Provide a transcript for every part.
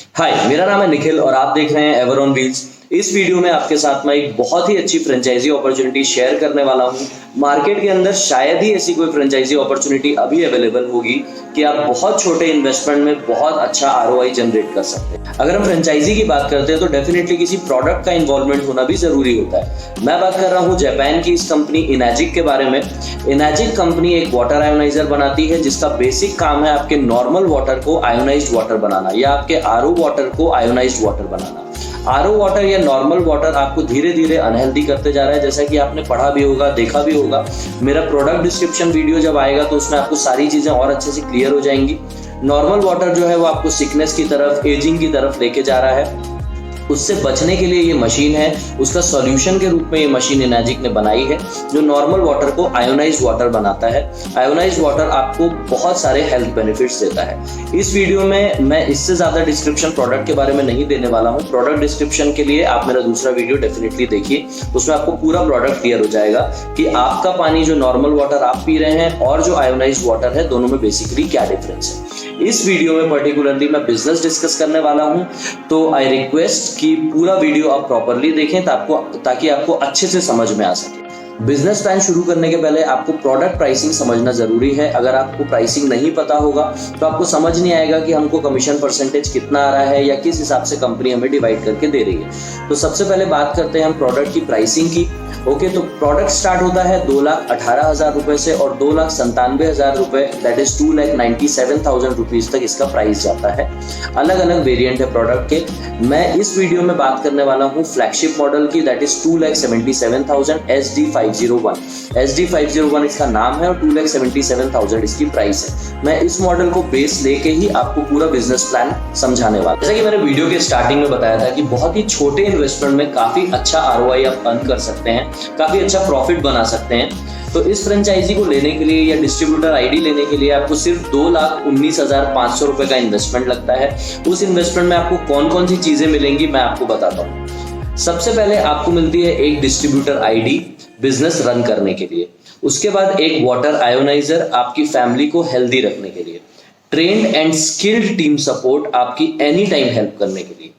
हाय, मेरा नाम है निखिल और आप देख रहे हैं एवर ऑन व्हील्स। इस वीडियो में आपके साथ मैं एक बहुत ही अच्छी फ्रेंचाइजी अपॉर्चुनिटी शेयर करने वाला हूं। मार्केट के अंदर शायद ही ऐसी कोई फ्रेंचाइजी अपॉर्चुनिटी अभी अवेलेबल होगी कि आप बहुत छोटे इन्वेस्टमेंट में बहुत अच्छा आरओआई जनरेट कर सकते हैं। अगर हम फ्रेंचाइजी की बात करते हैं तो डेफिनेटली किसी प्रोडक्ट का इन्वॉल्वमेंट होना भी जरूरी होता है। मैं बात कर रहा हूँ जापान की इस कंपनी इनैजिक के बारे में। इनैजिक कंपनी एक वाटर आयोनाइजर बनाती है जिसका बेसिक काम है आपके नॉर्मल वाटर को आयोनाइज्ड वाटर बनाना या आपके आरओ वाटर को आयोनाइज्ड वाटर बनाना। आरओ वाटर या नॉर्मल वाटर आपको धीरे धीरे अनहेल्दी करते जा रहा है, जैसा कि आपने पढ़ा भी होगा, देखा भी होगा। मेरा प्रोडक्ट डिस्क्रिप्शन वीडियो जब आएगा तो उसमें आपको सारी चीजें और अच्छे से क्लियर हो जाएंगी। नॉर्मल वाटर जो है वो आपको सिकनेस की तरफ, एजिंग की तरफ लेके जा रहा है। उससे बचने के लिए ये मशीन है, उसका सॉल्यूशन के रूप में ये मशीन इनैजिक ने बनाई है जो नॉर्मल वाटर को आयोनाइज्ड वाटर बनाता है। आयोनाइज्ड वाटर आपको बहुत सारे हेल्थ बेनिफिट्स देता है। इस वीडियो में मैं इससे ज्यादा डिस्क्रिप्शन प्रोडक्ट के बारे में नहीं देने वाला हूँ। प्रोडक्ट डिस्क्रिप्शन के लिए आप मेरा दूसरा वीडियो डेफिनेटली देखिए, उसमें आपको पूरा प्रोडक्ट क्लियर हो जाएगा कि आपका पानी जो नॉर्मल वाटर आप पी रहे हैं और जो आयोनाइज्ड वाटर है दोनों में बेसिकली क्या डिफरेंस है। इस वीडियो में पर्टिकुलरली मैं बिजनेस डिस्कस करने वाला हूं, तो आई रिक्वेस्ट कि पूरा वीडियो आप प्रॉपरली देखें ताकि आपको अच्छे से समझ में आ सके। बिजनेस प्लान शुरू करने के पहले आपको प्रोडक्ट प्राइसिंग समझना जरूरी है। अगर आपको प्राइसिंग नहीं पता होगा तो आपको समझ नहीं आएगा कि हमको कमीशन परसेंटेज कितना आ रहा है या किस हिसाब से कंपनी हमें डिवाइड करके दे रही है। तो सबसे पहले बात करते हैं हम प्रोडक्ट की प्राइसिंग की। ओके, तो प्रोडक्ट स्टार्ट होता है 2,18,000 रुपए से और 2,97,000 रुपए, दैट इज 2,97,000 रुपीज तक इसका प्राइस जाता है। अलग अलग वेरिएंट है प्रोडक्ट के। मैं इस वीडियो में बात करने वाला हूँ फ्लैगशिप मॉडल की, दैट इज 2,77,000 SD501। SD501 इसका नाम है और 2,77,000 इसकी प्राइस है। मैं इस मॉडल को बेस लेके ही आपको पूरा बिजनेस प्लान समझाने वाला। जैसा कि मैंने वीडियो के स्टार्टिंग में बताया था कि बहुत ही छोटे इन्वेस्टमेंट में काफी अच्छा आरओआई आप अर्न कर सकते हैं, काफी अच्छा प्रॉफिट बना सकते हैं। तो इस फ्रेंचाइजी को लेने के लिए या डिस्ट्रीब्यूटर आईडी लेने के लिए आपको सिर्फ 2,19,500 रुपए का इन्वेस्टमेंट लगता है। उस इन्वेस्टमेंट में आपको कौन कौन सी चीजें मिलेंगी मैं आपको बताता हूँ। सबसे पहले आपको मिलती है एक डिस्ट्रीब्यूटर आईडी बिजनेस रन करने के लिए। उसके बाद एक वाटर आयोनाइजर आपकी फैमिली को हेल्दी रखने के लिए। Trained and skilled team support आपकी एनी टाइम हेल्प करने के लिए।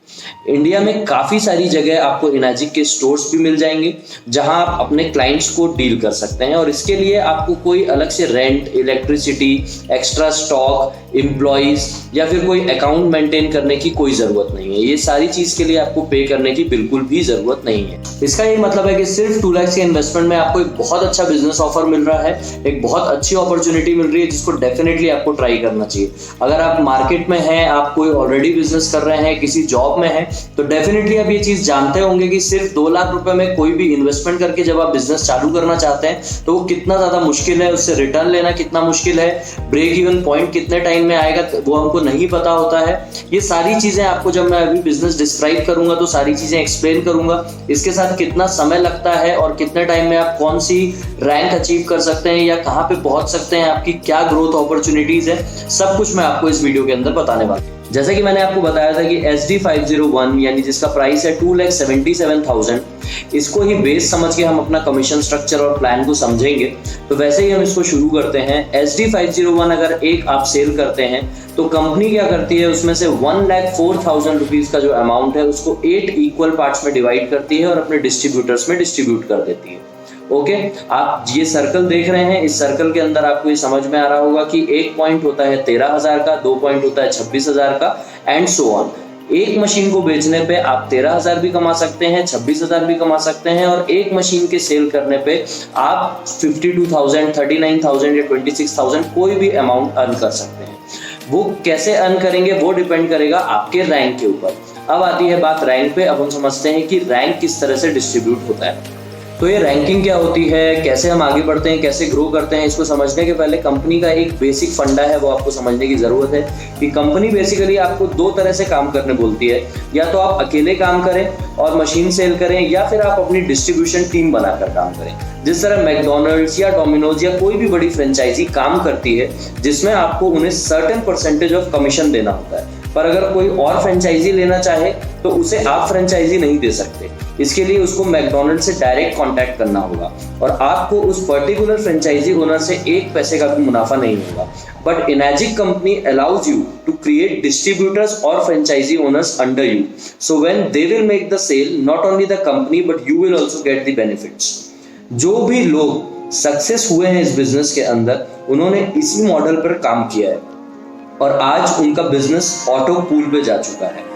इंडिया में काफी सारी जगह आपको इनैजिक के स्टोर्स भी मिल जाएंगे जहां आप अपने क्लाइंट्स को डील कर सकते हैं और इसके लिए आपको कोई अलग से rent, electricity, extra stock, employees या फिर कोई अकाउंट मेंटेन करने की कोई जरूरत नहीं है। ये सारी चीज के लिए आपको पे करने की बिल्कुल भी जरूरत नहीं है। इसका ये मतलब है कि सिर्फ 2 लाख के इन्वेस्टमेंट में आपको एक बहुत अच्छा बिजनेस ऑफर मिल रहा है, एक बहुत अच्छी अपॉर्चुनिटी मिल रही है जिसको डेफिनेटली आपको ट्राई करना चाहिए। अगर आप मार्केट में हैं, आप कोई ऑलरेडी बिजनेस कर रहे हैं, किसी जॉब में है, तो डेफिनेटली आप ये चीज जानते होंगे कि सिर्फ 2 लाख रुपए में कोई भी इन्वेस्टमेंट करके जब आप बिजनेस चालू करना चाहते हैं तो वो कितना ज्यादा मुश्किल है, उससे रिटर्न लेना कितना मुश्किल है, ब्रेक इवन पॉइंट कितने टाइम में आएगा वो हमको नहीं पता होता है। ये सारी चीजें आपको जब मैं अभी बिजनेस डिस्क्राइब करूंगा तो सारी चीजें एक्सप्लेन करूंगा। इसके साथ कितना समय लगता है और कितने टाइम में आप कौन सी रैंक अचीव कर सकते हैं या कहां पे पहुंच सकते हैं, आपकी क्या ग्रोथ अपॉर्चुनिटीज है, सब कुछ मैं आपको इस वीडियो के अंदर बताने वाला हूं। जैसा कि मैंने आपको बताया था कि SD501 यानी जिसका प्राइस है 2,77,000, इसको ही बेस समझ के हम अपना कमीशन स्ट्रक्चर और प्लान को समझेंगे। तो वैसे ही हम इसको शुरू करते हैं। SD501 अगर एक आप सेल करते हैं तो कंपनी क्या करती है, उसमें से 1,04,000 रुपीज का जो अमाउंट है उसको 8 इक्वल पार्ट्स में डिवाइड करती है और अपने डिस्ट्रीब्यूटर्स में डिस्ट्रीब्यूट कर देती है। ओके, आप ये सर्कल देख रहे हैं, इस सर्कल के अंदर आपको ये समझ में आ रहा होगा कि एक पॉइंट होता है 13,000 का, 2 पॉइंट होता है 26,000 का एंड सो ऑन। एक मशीन को बेचने पे आप 13,000 भी कमा सकते हैं, 26,000 भी कमा सकते हैं और एक मशीन के सेल करने पे आप 52,000, 39,000 या 26,000 कोई भी अमाउंट अर्न कर सकते हैं। वो कैसे अर्न करेंगे वो डिपेंड करेगा आपके रैंक के ऊपर। अब आती है बात रैंक पे। अब हम समझते हैं कि रैंक किस तरह से डिस्ट्रीब्यूट होता है। तो ये रैंकिंग क्या होती है, कैसे हम आगे बढ़ते हैं, कैसे ग्रो करते हैं, इसको समझने के पहले कंपनी का एक बेसिक फंडा है वो आपको समझने की जरूरत है कि कंपनी बेसिकली आपको 2 तरह से काम करने बोलती है। या तो आप अकेले काम करें और मशीन सेल करें या फिर आप अपनी डिस्ट्रीब्यूशन टीम बनाकर काम करें। जिस तरह मैकडॉनल्ड्स या डोमिनोज या कोई भी बड़ी फ्रेंचाइजी काम करती है जिसमें आपको उन्हें सर्टेन परसेंटेज ऑफ कमीशन देना होता है, पर अगर कोई और फ्रेंचाइजी लेना चाहे तो उसे आप फ्रेंचाइजी नहीं दे सकते। इसके लिए उसको मैकडोनल्ड से डायरेक्ट कांटेक्ट करना होगा और आपको उस पर्टिकुलर फ्रेंचाइजी ओनर से एक पैसे का भी मुनाफा नहीं होगा। But Enagic company allows you to create distributors और franchisee owners under you, so when they will make the sale, not only the company but you will also get the benefits. जो भी लोग सक्सेस हुए हैं इस business के अंदर, उन्होंने इसी मॉडल पर काम किया है और आज उनका बिजनेस ऑटो पूल पे जा चुका है।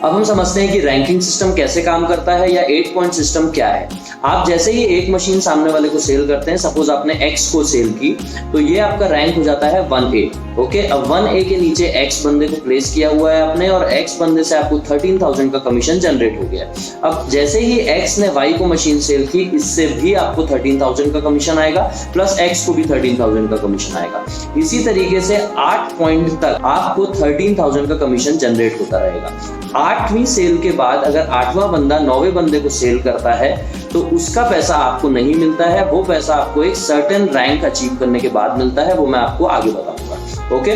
अब हम समझते हैं कि रैंकिंग सिस्टम कैसे काम करता है या 8 पॉइंट सिस्टम क्या है। आप जैसे ही एक मशीन सामने वाले को सेल करते हैं, सपोज आपने X को सेल की, तो ये आपका रैंक हो जाता है 1A। ओके, अब 1A के नीचे X बंदे को प्लेस किया हुआ है आपने और X बंदे से आपको 13,000 का कमीशन जनरेट हो गया। अब जैसे ही X ने Y को मशीन सेल की, इससे भी आपको 13,000 का कमीशन आएगा, प्लस X को भी 13,000 का कमीशन आएगा। इसी तरीके से 8 पॉइंट तक आपको 13,000 का कमीशन जनरेट होता रहेगा। 8वीं सेल के बाद अगर 8वां बंदा 9वें बंदे को सेल करता है तो उसका पैसा आपको नहीं मिलता है, वो पैसा आपको एक सर्टेन रैंक अचीव करने के बाद मिलता है, वो मैं आपको आगे बताऊंगा। ओके,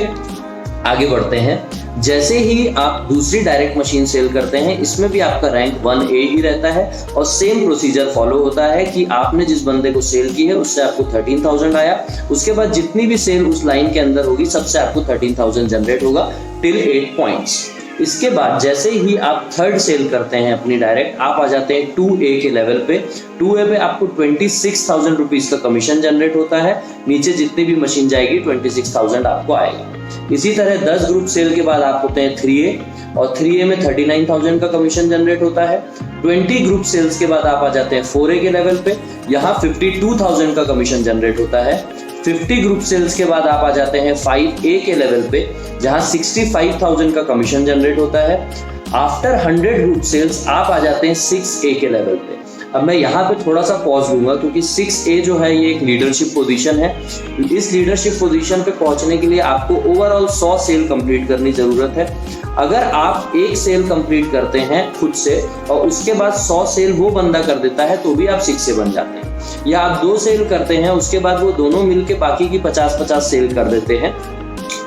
आगे बढ़ते हैं। जैसे ही आप दूसरी डायरेक्ट मशीन सेल करते हैं, इसमें भी आपका रैंक 1A ही रहता है और सेम प्रोसीजर फॉलो होता है कि आपने जिस बंदे को सेल की है उससे आपको 13,000 आया, उसके बाद जितनी भी सेल उस लाइन के अंदर होगी सबसे आपको 13,000 जनरेट होगा टिल 8 पॉइंट्स। इसके बाद जैसे ही आप थर्ड सेल करते हैं अपनी डायरेक्ट, आप आ जाते हैं 2A के लेवल पे। 2A पे आपको 26,000 रुपीज का कमीशन जनरेट होता है, नीचे जितनी भी मशीन जाएगी 26,000 आपको आएगा। इसी तरह 10 ग्रुप सेल के बाद आप होते हैं 3A और 3A में 39,000 का कमीशन जनरेट होता है। 20 ग्रुप सेल्स के बाद आप आ जाते हैं 4A के लेवल पे, यहाँ 52,000 का कमीशन जनरेट होता है। 50 ग्रुप सेल्स के बाद आप आ जाते हैं 5A के लेवल पे, जहां 65,000 का कमीशन जनरेट होता है। आफ्टर 100 ग्रुप सेल्स आप आ जाते हैं 6A के लेवल पे। अब मैं यहाँ पे थोड़ा सा पॉज लूंगा क्योंकि 6A जो है ये एक लीडरशिप पोजीशन है। इस लीडरशिप पोजीशन पे पहुंचने के लिए आपको ओवरऑल 100 सेल कंप्लीट करनी जरूरत है। अगर आप एक सेल कंप्लीट करते हैं खुद से और उसके बाद 100 सेल वो बंदा कर देता है तो भी आप 6A बन जाते हैं, या आप 2 सेल करते हैं उसके बाद वो दोनों मिलके बाकी की 50-50 सेल कर देते हैं,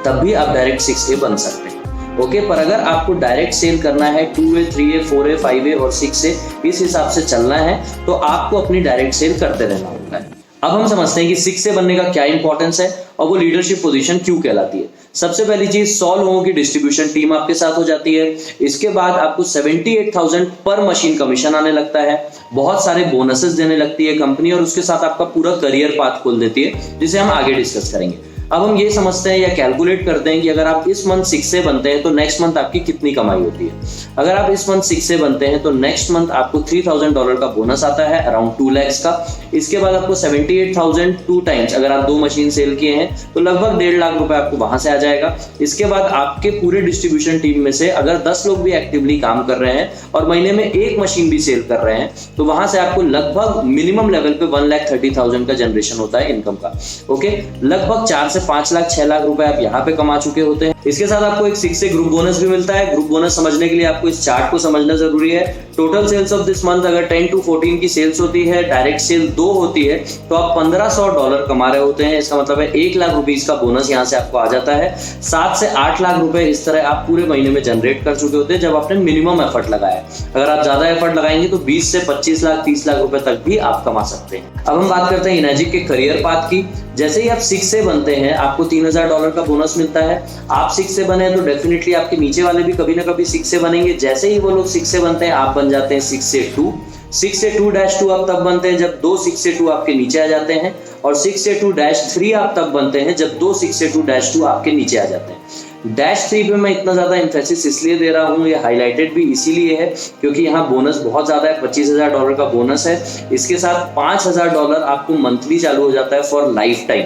तब भी आप डायरेक्ट 6A बन सकते हैं। ओके, पर अगर आपको डायरेक्ट सेल करना है 2A, 3A, 4A, 5A और 6A, इस हिसाब से चलना है तो आपको अपनी डायरेक्ट सेल करते रहना होता है। अब हम समझते हैं कि 6A बनने का क्या इंपॉर्टेंस है और वो लीडरशिप पोजीशन क्यों कहलाती है। सबसे पहली चीज, 100 लोगों की डिस्ट्रीब्यूशन टीम आपके साथ हो जाती है। इसके बाद आपको 78,000 पर मशीन कमीशन आने लगता है, बहुत सारे बोनसेस देने लगती है कंपनी और उसके साथ आपका पूरा करियर पाथ खोल देती है, जिसे हम आगे डिस्कस करेंगे। अब हम ये समझते हैं या कैलकुलेट करते हैं कि अगर आप इस मंथ 6A बनते हैं तो नेक्स्ट मंथ आपकी कितनी कमाई होती है। अगर आप इस मंथ 6A बनते हैं तो नेक्स्ट मंथ आपको $3,000 का बोनस आता है, अराउंड 2 lakhs का। इसके बाद आपको 78,000 2 टाइम्स, अगर आप 2 मशीन सेल किए हैं तो लगभग 1.5 लाख रुपए आपको वहां से आ जाएगा। इसके बाद आपके पूरे डिस्ट्रीब्यूशन टीम में से अगर 10 लोग भी एक्टिवली काम कर रहे हैं और महीने में 1 मशीन भी सेल कर रहे हैं तो वहां से आपको लगभग मिनिमम लेवल पे 1,30,000 का जनरेशन होता है इनकम का। ओके, लगभग 4 से 5 लाख 6 लाख रुपए आप यहाँ पे कमा चुके होते हैं। इसके साथ आपको एक 6A ग्रुप बोनस भी मिलता है। ग्रुप बोनस समझने के लिए आपको इस चार्ट को समझना जरूरी है। Total sales of this month अगर 10 to 14 की सेल्स होती है, डायरेक्ट सेल 2 होती है, तो आप $1,500 कमा रहे होते हैं। इसका मतलब है 1 लाख रुपीज का बोनस यहाँ से आपको आ जाता है। 7 से 8 लाख रुपए इस तरह आप पूरे महीने में जनरेट कर चुके होते हैं जब आपने मिनिमम एफर्ट लगाया। अगर आप ज्यादा एफर्ट लगाएंगे तो 20 से 25 लाख 30 लाख रुपए तक भी आप कमा सकते हैं। अब हम बात करते हैं इनैजिक के करियर पाथ की। जैसे ही आप 6A बनते हैं आपको $3,000 का बोनस मिलता है। आप 6A बने तो डेफिनेटली आपके नीचे वाले भी कभी ना कभी 6A बनेंगे। जैसे ही वो लोग 6A बनते हैं आप बन जाते हैं 6A2। 6A2-2 आप तब बनते हैं जब 2 6A2 आपके नीचे आ जाते हैं और 6A2-3 आप तब बनते हैं जब 2 6A2-2 आपके नीचे आ जाते हैं। -3 पे मैं इतना ज्यादा एम्फेसिस इसलिए दे रहा हूँ, ये हाईलाइटेड भी इसीलिए है क्योंकि यहाँ बोनस बहुत ज्यादा है। $25,000 का बोनस है। इसके साथ $5,000 आपको मंथली चालू हो जाता है फॉर लाइफ टाइम।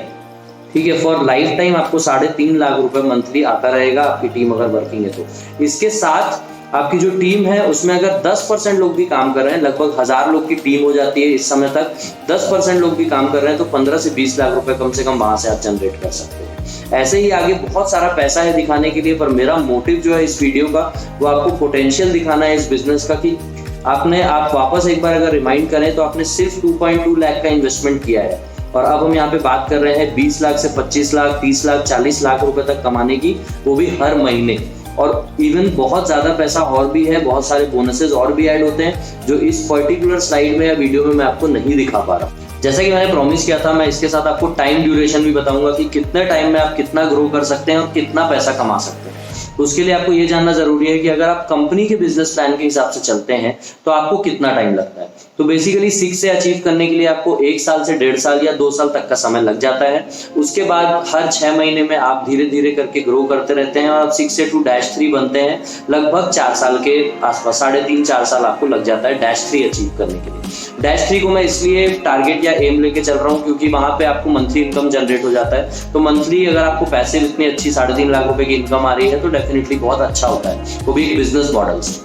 ठीक है, फॉर लाइफ टाइम आपको 3.5 लाख रुपए मंथली आता रहेगा आपकी टीम अगर वर्किंग है तो। इसके साथ आपकी जो टीम है उसमें अगर 10% लोग भी काम कर रहे हैं, लगभग 1000 लोग की टीम हो जाती है इस समय तक, 10% लोग भी काम कर रहे हैं तो 15 से 20 लाख रुपए कम से कम वहां से आप जनरेट कर सकते हैं। ऐसे ही आगे बहुत सारा पैसा है दिखाने के लिए, पर मेरा मोटिव जो है इस वीडियो का वो आपको पोटेंशियल दिखाना है इस बिजनेस का कि आप वापस एक बार अगर रिमाइंड करें तो आपने सिर्फ 2.2 लाख का इन्वेस्टमेंट किया है और अब हम यहाँ पे बात कर रहे हैं 20 लाख से 25 लाख 30 लाख 40 लाख रुपए तक कमाने की, वो भी हर महीने। और इवन बहुत ज़्यादा पैसा और भी है, बहुत सारे बोनसेस और भी ऐड होते हैं जो इस पर्टिकुलर स्लाइड में या वीडियो में मैं आपको नहीं दिखा पा रहा हूँ। जैसा कि मैंने प्रॉमिस किया था, मैं इसके साथ आपको टाइम ड्यूरेशन भी बताऊंगा कि कितने टाइम में आप कितना ग्रो कर सकते हैं और कितना पैसा कमा सकते हैं। तो उसके लिए आपको ये जानना जरूरी है कि अगर आप कंपनी के बिजनेस प्लान के हिसाब से चलते हैं तो आपको कितना टाइम लगता है। तो बेसिकली 6 से अचीव करने के लिए आपको 1 साल से 1.5 साल या 2 साल तक का समय लग जाता है। उसके बाद हर 6 महीने में आप धीरे धीरे करके ग्रो करते रहते हैं और आप 6 से 2-3 बनते हैं। लगभग 4 साल के आसपास, 3.5-4 साल आपको लग जाता है -3 अचीव करने के लिए। -3 को मैं इसलिए टारगेट या एम लेके चल रहा हूँ क्योंकि वहां पे आपको मंथली इनकम जनरेट हो जाता है। तो मंथली अगर आपको पैसे इतनी अच्छी 3.5 लाख रुपए की इनकम आ रही है तो डेफिनेटली बहुत अच्छा होता है, वो भी एक बिजनेस मॉडल से।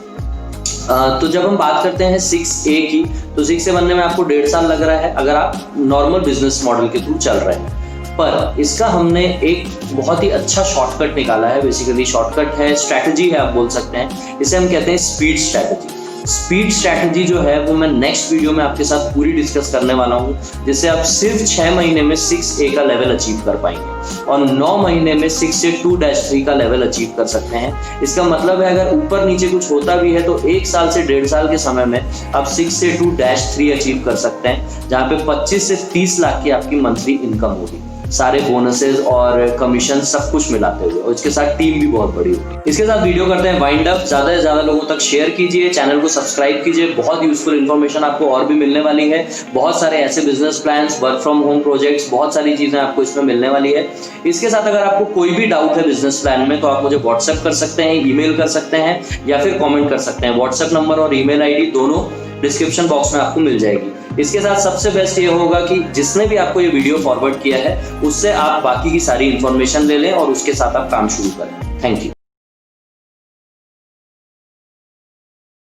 तो जब हम बात करते हैं 6A की, तो 6A बनने में आपको 1.5 साल लग रहा है अगर आप नॉर्मल बिजनेस मॉडल के थ्रू चल रहे हैं। पर इसका हमने एक बहुत ही अच्छा शॉर्टकट निकाला है। बेसिकली शॉर्टकट है, स्ट्रैटेजी है, आप बोल सकते हैं। इसे हम कहते हैं स्पीड स्ट्रैटेजी। स्पीड स्ट्रैटेजी जो है वो मैं नेक्स्ट वीडियो में आपके साथ पूरी डिस्कस करने वाला हूँ, जिससे आप सिर्फ 6 महीने में 6A का लेवल अचीव कर पाएंगे और 9 महीने में 6 से 2-3 का लेवल अचीव कर सकते हैं। इसका मतलब है अगर ऊपर नीचे कुछ होता भी है तो 1 साल से 1.5 साल के समय में आप 6 से 2-3 अचीव कर सकते हैं, जहाँ पे 25 से 30 लाख की आपकी मंथली इनकम होगी, सारे बोनसेस और कमीशन सब कुछ मिलाते हुए, और इसके साथ टीम भी बहुत बड़ी होगी। इसके साथ वीडियो करते हैं वाइंड अप। ज्यादा से ज्यादा लोगों तक शेयर कीजिए, चैनल को सब्सक्राइब कीजिए। बहुत यूजफुल इन्फॉर्मेशन आपको और भी मिलने वाली है। बहुत सारे ऐसे business plans, work from home projects, बहुत सारी चीजें आपको इसमें मिलने वाली है। इसके साथ अगर आपको कोई भी डाउट है बिजनेस प्लान में तो आप मुझे व्हाट्सएप कर सकते हैं, ईमेल कर सकते हैं या फिर कॉमेंट कर सकते हैं। व्हाट्सएप नंबर और ईमेल ID दोनों डिस्क्रिप्शन बॉक्स में आपको मिल जाएगी। इसके साथ सबसे बेस्ट ये होगा कि जिसने भी आपको ये वीडियो फॉरवर्ड किया है उससे आप बाकी की सारी इंफॉर्मेशन ले लें और उसके साथ आप काम शुरू करें। Thank you.